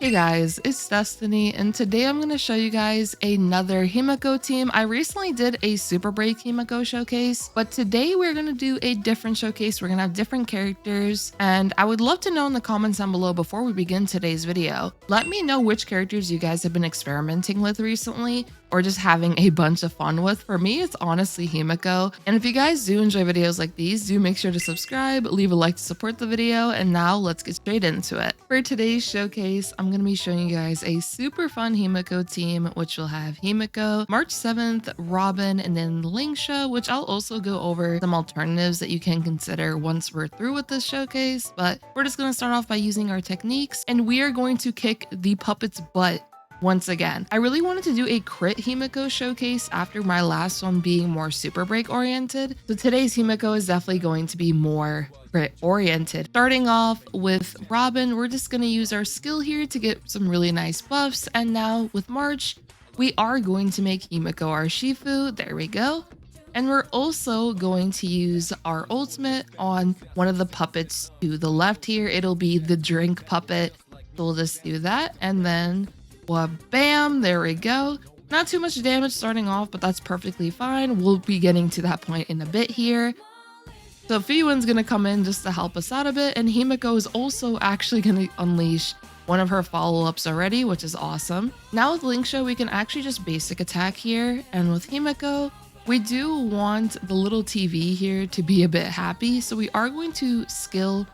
Hey guys, it's Destiny, and today I'm going to show you guys another Himeko team. I recently did a Super Break Himeko showcase, but today we're going to do a different showcase. We're going to have different characters, and I would love to know in the comments down below before we begin today's video. Let me know which characters you guys have been experimenting with recently, or just having a bunch of fun with. For me, it's honestly Himeko. And if you guys do enjoy videos like these, do make sure to subscribe, leave a like to support the video, and now let's get straight into it. For today's showcase, I'm going to be showing you guys a super fun Himeko team, which will have Himeko, March 7th, Robin, and then Lingsha, which I'll also go over some alternatives that you can consider once we're through with this showcase. But we're just going to start off by using our techniques, and we are going to kick the puppet's butt once again. I really wanted to do a crit Himeko showcase after my last one being more Super Break oriented. So today's Himeko is definitely going to be more crit oriented. Starting off with Robin, we're just going to use our skill here to get some really nice buffs. And now with March, we are going to make Himeko our Shifu. There we go. And we're also going to use our ultimate on one of the puppets to the left here. It'll be the drink puppet. So we'll just do that. And then well, bam, there we go. Not too much damage starting off, but that's perfectly fine. We'll be getting to that point in a bit here. So Fuyuin's going to come in just to help us out a bit, and Himeko is also actually going to unleash one of her follow-ups already, which is awesome. Now with Lingsha, we can actually just basic attack here, and with Himeko, we do want the little TV here to be a bit happy, so we are going to skill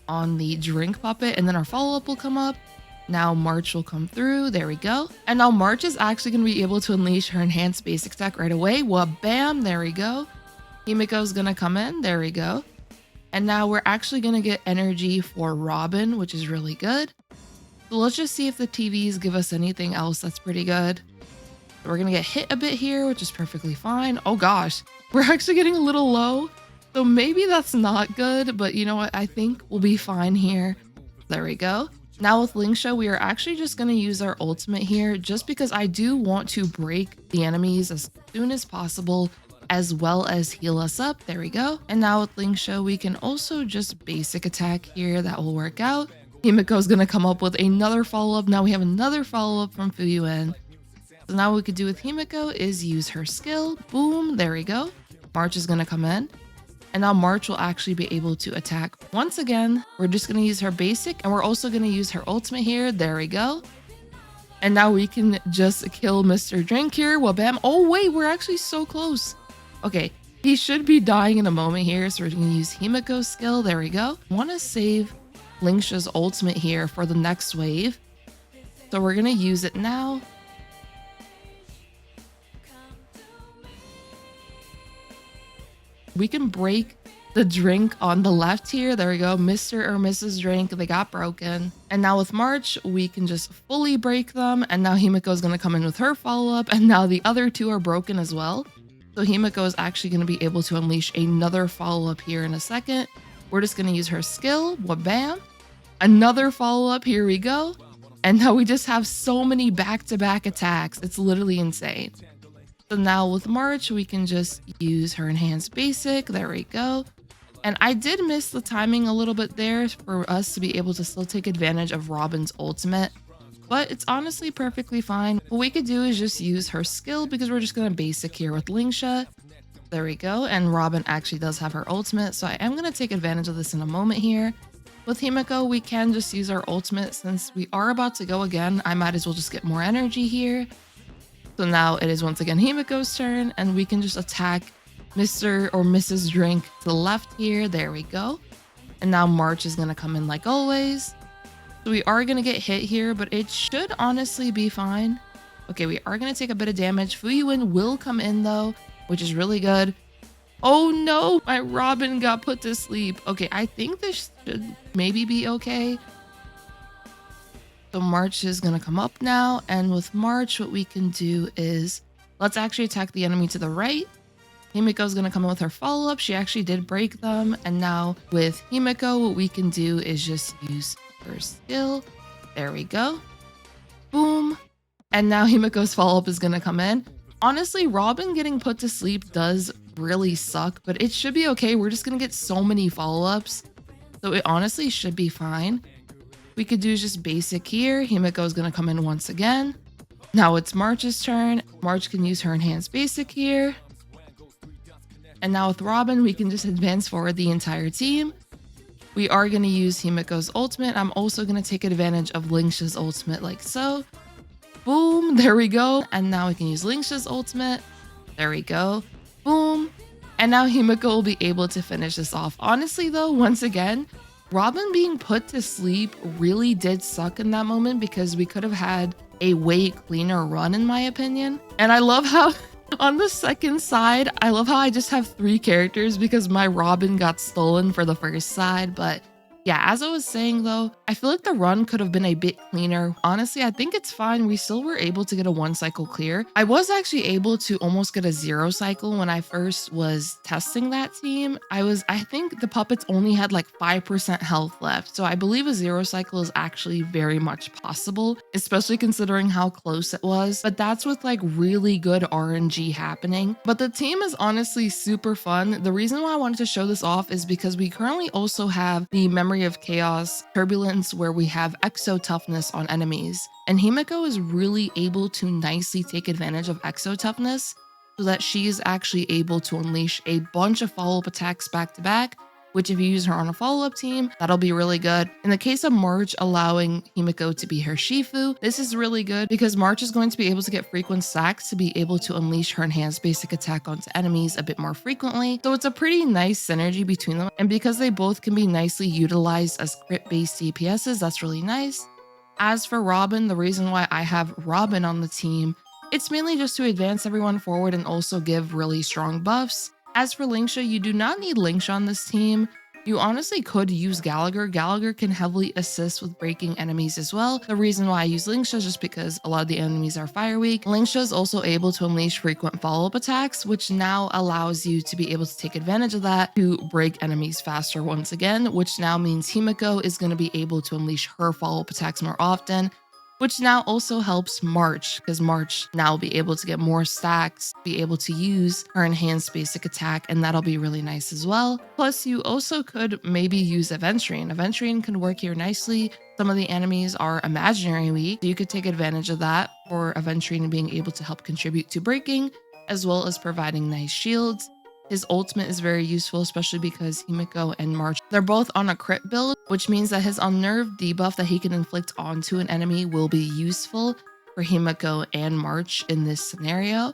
on the drink puppet, and then our follow-up will come up. Now March will come through, there we go. And now March is actually going to be able to unleash her enhanced basic attack right away. Well, bam, there we go. Himiko's going to come in, there we go. And now we're actually going to get energy for Robin, which is really good. So let's just see if the TVs give us anything else that's pretty good. So we're going to get hit a bit here, which is perfectly fine. Oh gosh, we're actually getting a little low. So maybe that's not good, but you know what? I think we'll be fine here. There we go. Now with Lingsha, we are actually just going to use our ultimate here just because I do want to break the enemies as soon as possible as well as heal us up. There we go. And now with Lingsha, we can also just basic attack here. That will work out. Himeko is going to come up with another follow-up. Now we have another follow-up from Fuyuin. So now what we could do with Himeko is use her skill. Boom. There we go. March is going to come in. And now March will actually be able to attack once again. We're just going to use her basic, and we're also going to use her ultimate here. There we go. And now we can just kill Mr. Drink here. Well, bam. Oh, wait, we're actually so close. Okay, he should be dying in a moment here. So we're going to use Himeko's skill. There we go. I want to save Lingsha's ultimate here for the next wave. So we're going to use it now. We can break the drink on the left here. There we go. Mr. or Mrs. Drink, they got broken. And now with March, we can just fully break them. And now Himeko is going to come in with her follow-up. And now the other two are broken as well. So Himeko is actually going to be able to unleash another follow-up here in a second. We're just going to use her skill. Wha-bam. Another follow-up. Here we go. And now we just have so many back-to-back attacks. It's literally insane. So now with March, we can just use her enhanced basic. There we go. And I did miss the timing a little bit there for us to be able to still take advantage of Robin's ultimate. But it's honestly perfectly fine. What we could do is just use her skill because we're just going to basic here with Lingsha. There we go. And Robin actually does have her ultimate. So I am going to take advantage of this in a moment here. With Himeko, we can just use our ultimate since we are about to go again. I might as well just get more energy here. So now it is once again Himeko's turn, and we can just attack Mr. or Mrs. Drink to the left here. There we go. And now March is going to come in like always. So we are going to get hit here, but it should honestly be fine. Okay, we are going to take a bit of damage. Fuyuin will come in though, which is really good. Oh no, my Robin got put to sleep. Okay, I think this should maybe be okay. So March is going to come up now, and with March, what we can do is let's actually attack the enemy to the right. Himeko is going to come in with her follow-up. She actually did break them, and now with Himeko, what we can do is just use her skill. There we go. Boom. And now Himeko's follow-up is going to come in. Honestly, Robin getting put to sleep does really suck, but it should be okay. We're just going to get so many follow-ups, so it honestly should be fine. we could do just basic here. Himeko is going to come in once again. Now it's March's turn. March can use her enhanced basic here. And now with Robin, we can just advance forward the entire team. We are going to use Himeko's ultimate. I'm also going to take advantage of Lingsha's ultimate like so. Boom, there we go. And now we can use Lingsha's ultimate. There we go. Boom. And now Himeko will be able to finish this off. Honestly though, once again, Robin being put to sleep really did suck in that moment because we could have had a way cleaner run in my opinion. And I love how on the second side, I love how I just have 3 characters because my Robin got stolen for the first side. But yeah, as I was saying though, I feel like the run could have been a bit cleaner. Honestly, I think it's fine. We still were able to get a 1 cycle clear. I was actually able to almost get a 0 cycle when I first was testing that team. I think the puppets only had like 5% health left. So I believe a 0 cycle is actually very much possible, especially considering how close it was. But that's with like really good RNG happening. But the team is honestly super fun. The reason why I wanted to show this off is because we currently also have the Memory of Chaos Turbulence where we have Exo Toughness on enemies. And Himeko is really able to nicely take advantage of Exo Toughness so that she is actually able to unleash a bunch of follow-up attacks back to back, which if you use her on a follow-up team, that'll be really good. In the case of March allowing Himeko to be her Shifu, this is really good because March is going to be able to get frequent stacks to be able to unleash her enhanced basic attack onto enemies a bit more frequently. So it's a pretty nice synergy between them. And because they both can be nicely utilized as crit-based DPSs, that's really nice. As for Robin, the reason why I have Robin on the team, it's mainly just to advance everyone forward and also give really strong buffs. As for Lingsha, you do not need Lingsha on this team. You honestly could use Gallagher. Gallagher can heavily assist with breaking enemies as well. The reason why I use Lingsha is just because a lot of the enemies are fire weak. Lingsha is also able to unleash frequent follow-up attacks, which now allows you to be able to take advantage of that to break enemies faster once again, which now means Himeko is going to be able to unleash her follow-up attacks more often, which now also helps March because March now will be able to get more stacks, be able to use her enhanced basic attack, and that'll be really nice as well. Plus, you also could maybe use Aventurine. Aventurine can work here nicely. Some of the enemies are imaginary weak, so you could take advantage of that for Aventurine being able to help contribute to breaking, as well as providing nice shields. His ultimate is very useful, especially because Himeko and March, they're both on a crit build, which means that his unnerved debuff that he can inflict onto an enemy will be useful for Himeko and March in this scenario.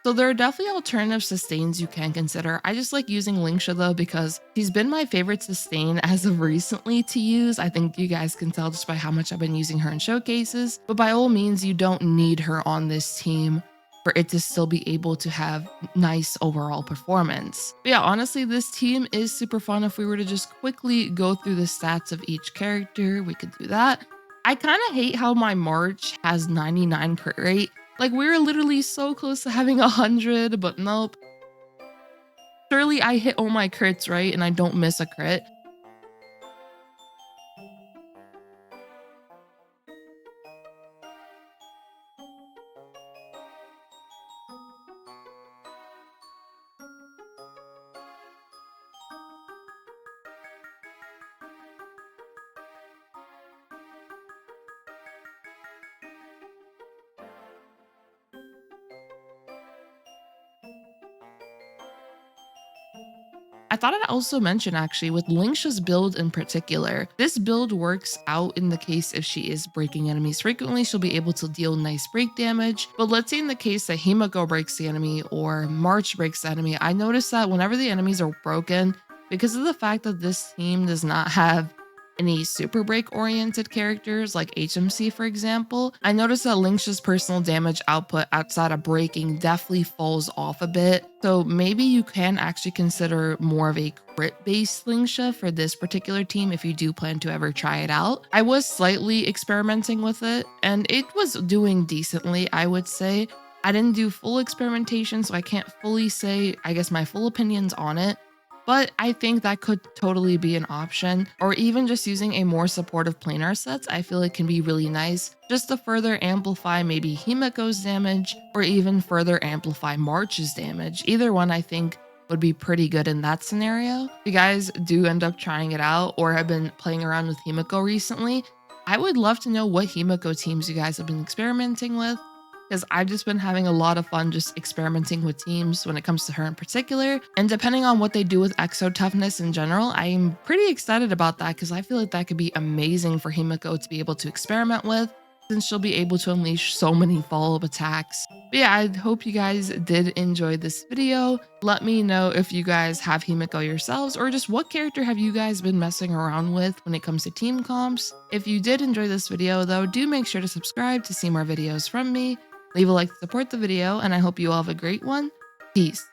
So there are definitely alternative sustains you can consider. I just like using Lingsha though because he's been my favorite sustain as of recently to use. I think you guys can tell just by how much I've been using her in showcases, but by all means, you don't need her on this team for it to still be able to have nice overall performance. But yeah, honestly, this team is super fun. If we were to just quickly go through the stats of each character, we could do that. I kind of hate how my March has 99 crit rate. Like we were literally so close to having 100, but nope. Surely I hit all my crits, right? And I don't miss a crit. I thought I'd also mention actually with Lingsha's build in particular, this build works out in the case if she is breaking enemies frequently, she'll be able to deal nice break damage. But let's say in the case that Himeko breaks the enemy or March breaks the enemy, I noticed that whenever the enemies are broken, because of the fact that this team does not have any super break oriented characters like HMC for example, I noticed that Lingsha's personal damage output outside of breaking definitely falls off a bit. So maybe you can actually consider more of a crit based Lingsha for this particular team if you do plan to ever try it out. I was slightly experimenting with it and it was doing decently, I would say. I didn't do full experimentation, so I can't fully say, I guess, my full opinions on it. But I think that could totally be an option, or even just using a more supportive planar sets, I feel it can be really nice just to further amplify maybe Himeko's damage or even further amplify March's damage. Either one I think would be pretty good in that scenario. If you guys do end up trying it out or have been playing around with Himeko recently, I would love to know what Himeko teams you guys have been experimenting with, because I've just been having a lot of fun just experimenting with teams when it comes to her in particular. And depending on what they do with Exo Toughness in general, I'm pretty excited about that because I feel like that could be amazing for Himeko to be able to experiment with, since she'll be able to unleash so many follow-up attacks. But yeah, I hope you guys did enjoy this video. Let me know if you guys have Himeko yourselves, or just what character have you guys been messing around with when it comes to team comps. If you did enjoy this video though, do make sure to subscribe to see more videos from me. Leave a like to support the video, and I hope you all have a great one. Peace.